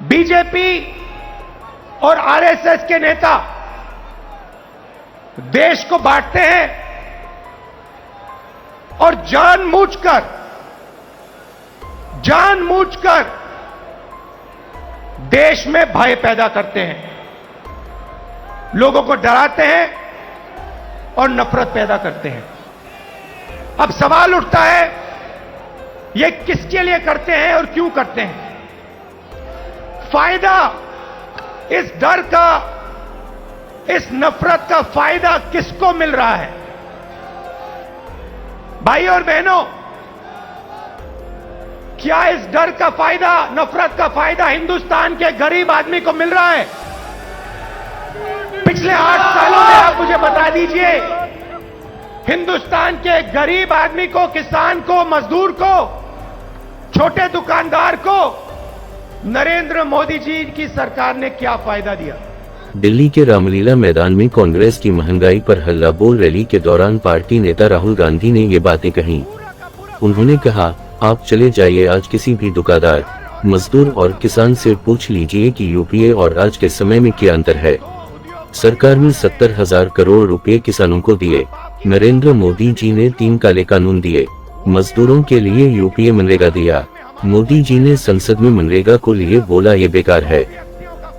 BJP और RSS के नेता देश को बांटते हैं और जानबूझकर देश में भय पैदा करते हैं, लोगों को डराते हैं और नफरत पैदा करते हैं। अब सवाल उठता है, ये किसके लिए करते हैं और क्यों करते हैं? फायदा, इस डर का, इस नफरत का फायदा किसको मिल रहा है? भाई और बहनों, क्या इस डर का फायदा, नफरत का फायदा हिंदुस्तान के गरीब आदमी को मिल रहा है? पिछले 8 सालों में आप मुझे बता दीजिए, हिंदुस्तान के गरीब आदमी को, किसान को, मजदूर को, छोटे दुकानदार को नरेंद्र मोदी जी की सरकार ने क्या फायदा दिया? दिल्ली के रामलीला मैदान में कांग्रेस की महंगाई पर हल्ला बोल रैली के दौरान पार्टी नेता राहुल गांधी ने ये बातें कही। उन्होंने कहा, आप चले जाइए, आज किसी भी दुकानदार, मजदूर और किसान से पूछ लीजिए कि यूपीए और आज के समय में क्या अंतर है। सरकार ने 70,000 करोड़ रुपए किसानों को दिए। नरेंद्र मोदी जी ने 3 काले कानून दिए। मजदूरों के लिए यूपीए मनरेगा दिया। मोदी जी ने संसद में मनरेगा को लिए बोला ये बेकार है।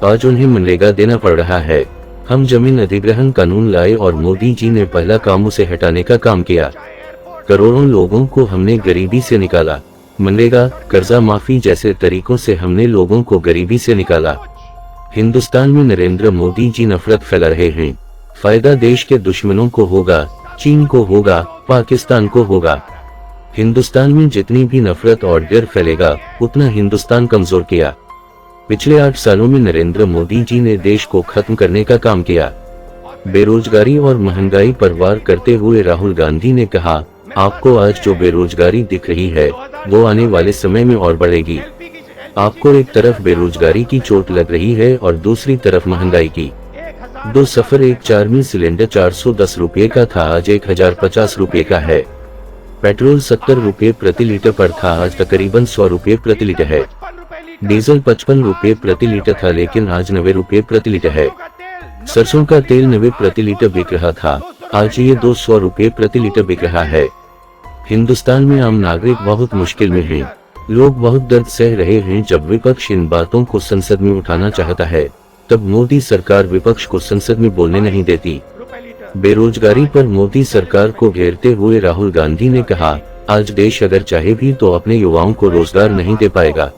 आज उन्हें मनरेगा देना पड़ रहा है। हम जमीन अधिग्रहण कानून लाए और मोदी जी ने पहला काम उसे हटाने का काम किया। करोड़ों लोगों को हमने गरीबी से निकाला। मनरेगा, कर्जा माफी जैसे तरीकों से हमने लोगों को गरीबी से निकाला। हिंदुस्तान में नरेंद्र मोदी जी नफरत फैला रहे हैं। फायदा देश के दुश्मनों को होगा, चीन को होगा, पाकिस्तान को होगा। हिंदुस्तान में जितनी भी नफरत और डर फैलेगा, उतना हिंदुस्तान कमजोर किया। पिछले 8 सालों में नरेंद्र मोदी जी ने देश को खत्म करने का काम किया। बेरोजगारी और महंगाई पर वार करते हुए राहुल गांधी ने कहा, आपको आज जो बेरोजगारी दिख रही है, वो आने वाले समय में और बढ़ेगी। आपको एक तरफ बेरोजगारी की चोट लग रही है और दूसरी तरफ महंगाई की। 2 सफर एक 4 में सिलेंडर 410 रुपए का था, आज 1050 रुपए का है। पेट्रोल 70 रुपए प्रति लीटर पर था, आज तकरीबन 100 रुपए प्रति लीटर है। डीजल 55 रुपए प्रति लीटर था, लेकिन आज 90 रुपए प्रति लीटर है। सरसों का तेल 90 प्रति लीटर बिक रहा था, आज ये 200 रुपए प्रति लीटर बिक रहा है। हिंदुस्तान में आम नागरिक बहुत मुश्किल में हैं। लोग बहुत दर्द सह रहे हैं। जब विपक्ष इन बातों को संसद में उठाना चाहता है, तब मोदी सरकार विपक्ष को संसद में बोलने नहीं देती। बेरोजगारी पर मोदी सरकार को घेरते हुए राहुल गांधी ने कहा, आज देश अगर चाहे भी तो अपने युवाओं को रोजगार नहीं दे पाएगा,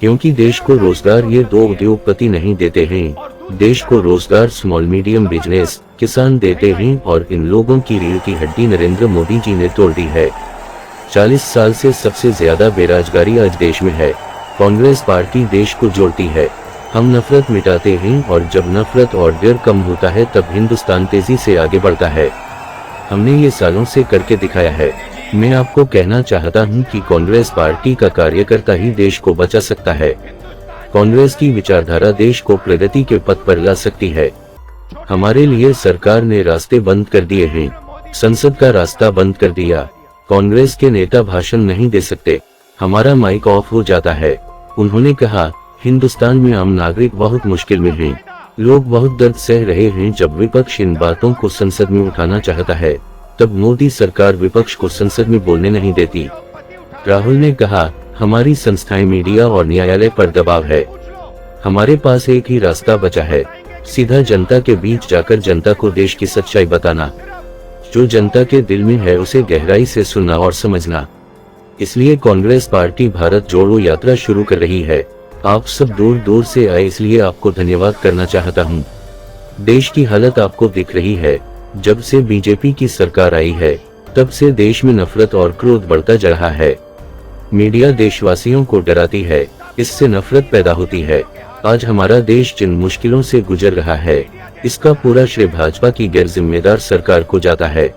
क्योंकि देश को रोजगार ये 2 उद्योगपति नहीं देते हैं। देश को रोजगार स्मॉल मीडियम बिजनेस, किसान देते हैं और इन लोगों की रीढ़ की हड्डी नरेंद्र मोदी जी ने तोड़ दी है। 40 साल से सबसे ज्यादा बेरोजगारी आज देश में है। कांग्रेस पार्टी देश को जोड़ती है। हम नफरत मिटाते हैं और जब नफरत और डर कम होता है, तब हिंदुस्तान तेजी से आगे बढ़ता है। हमने ये सालों से करके दिखाया है। मैं आपको कहना चाहता हूं कि कांग्रेस पार्टी का कार्यकर्ता ही देश को बचा सकता है। कांग्रेस की विचारधारा देश को प्रगति के पथ पर ला सकती है। हमारे लिए सरकार ने रास्ते बंद कर दिए हैं। संसद का रास्ता बंद कर दिया। कांग्रेस के नेता भाषण नहीं दे सकते, हमारा माइक ऑफ हो जाता है। उन्होंने कहा, हिंदुस्तान में आम नागरिक बहुत मुश्किल में हैं। लोग बहुत दर्द सह रहे हैं। जब विपक्ष इन बातों को संसद में उठाना चाहता है, तब मोदी सरकार विपक्ष को संसद में बोलने नहीं देती। राहुल ने कहा, हमारी संस्थाएं, मीडिया और न्यायालय पर दबाव है। हमारे पास एक ही रास्ता बचा है, सीधा जनता के बीच जाकर जनता को देश की सच्चाई बताना। जो जनता के दिल में है उसे गहराई से सुनना और समझना। इसलिए कांग्रेस पार्टी भारत जोड़ो यात्रा शुरू कर रही है। आप सब दूर दूर से आए, इसलिए आपको धन्यवाद करना चाहता हूँ। देश की हालत आपको दिख रही है। जब से बीजेपी की सरकार आई है, तब से देश में नफरत और क्रोध बढ़ता जा रहा है। मीडिया देशवासियों को डराती है, इससे नफरत पैदा होती है। आज हमारा देश जिन मुश्किलों से गुजर रहा है, इसका पूरा श्रेय भाजपा की गैर जिम्मेदार सरकार को जाता है।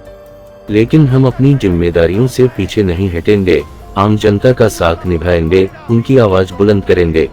लेकिन हम अपनी जिम्मेदारियों से पीछे नहीं हटेंगे। आम जनता का साथ निभाएंगे, उनकी आवाज बुलंद करेंगे।